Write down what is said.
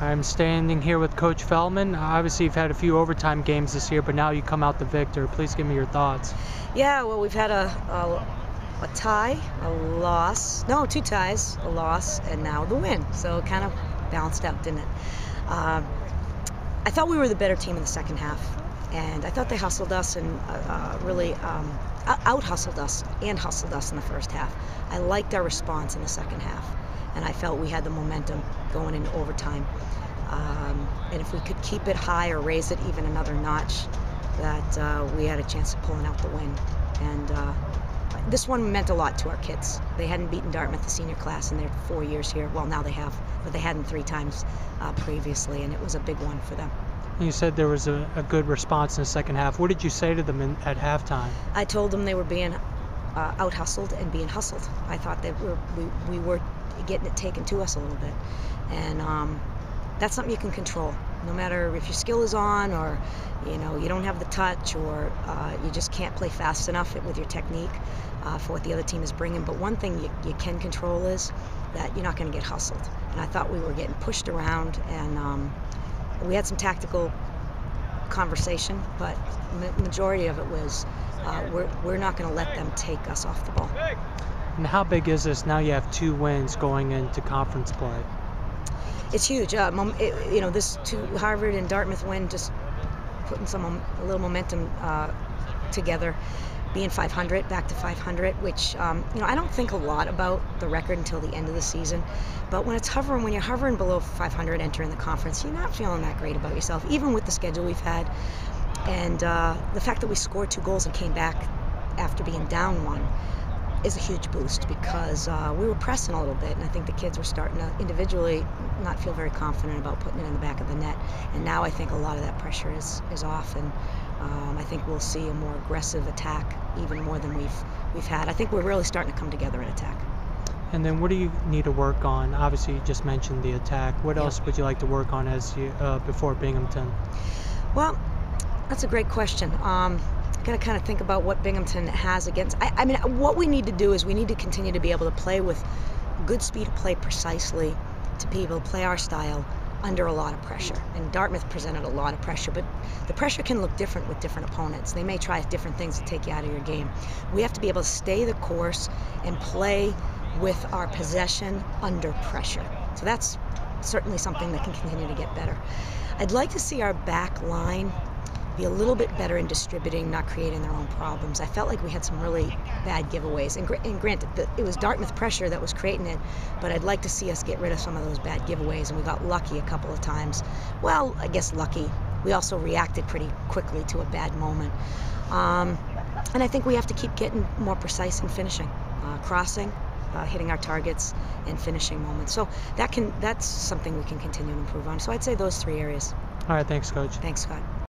I'm standing here with Coach Feldman. Obviously, you've had a few overtime games this year, but now you come out the victor. Please give me your thoughts. Yeah, well, we've had a tie, a loss, no, two ties, a loss, and now the win. So it kind of balanced out, didn't it? I thought we were the better team in the second half, and I thought they hustled us and really out-hustled us and hustled us in the first half. I liked our response in the second half, and I felt we had the momentum going into overtime. And if we could keep it high or raise it even another notch, that we had a chance of pulling out the win. And this one meant a lot to our kids. They hadn't beaten Dartmouth, the senior class, in their 4 years here. Well, now they have, but they hadn't 3 times previously, and it was a big one for them. You said there was a good response in the second half. What did you say to them at halftime? I told them they were being out-hustled and being hustled. I thought that we were getting it taken to us a little bit. And that's something you can control. No matter if your skill is on, or you don't have the touch, or you just can't play fast enough with your technique for what the other team is bringing. But one thing you can control is that you're not going to get hustled. And I thought we were getting pushed around, and we had some tactical conversation, but majority of it was we're not going to let them take us off the ball. And how big is this? Now you have 2 wins going into conference play. It's huge. This Harvard and Dartmouth win just putting a little momentum together, being 500, back to 500, which I don't think a lot about the record until the end of the season. But when you're hovering below 500 entering the conference, you're not feeling that great about yourself, even with the schedule we've had. And the fact that we scored 2 goals and came back after being down 1 is a huge boost, because we were pressing a little bit, and I think the kids were starting to individually not feel very confident about putting it in the back of the net. And now I think a lot of that pressure is off, and I think we'll see a more aggressive attack, even more than we've had. I think we're really starting to come together in attack. And then what do you need to work on? Obviously, you just mentioned the attack. What else would you like to work on before Binghamton? Well, that's a great question. Got to kind of think about what Binghamton has against. I mean, what we need to do is we need to continue to be able to play with good speed of play precisely, to be able to play our style under a lot of pressure. And Dartmouth presented a lot of pressure, but the pressure can look different with different opponents. They may try different things to take you out of your game. We have to be able to stay the course and play with our possession under pressure. So that's certainly something that can continue to get better. I'd like to see our back line be a little bit better in distributing, not creating their own problems. I felt like we had some really bad giveaways. And granted, it was Dartmouth pressure that was creating it, but I'd like to see us get rid of some of those bad giveaways, and we got lucky a couple of times. Well, I guess lucky. We also reacted pretty quickly to a bad moment. And I think we have to keep getting more precise in finishing, crossing, hitting our targets, and finishing moments. So that's something we can continue to improve on. So I'd say those 3 areas. All right, thanks, Coach. Thanks, Scott.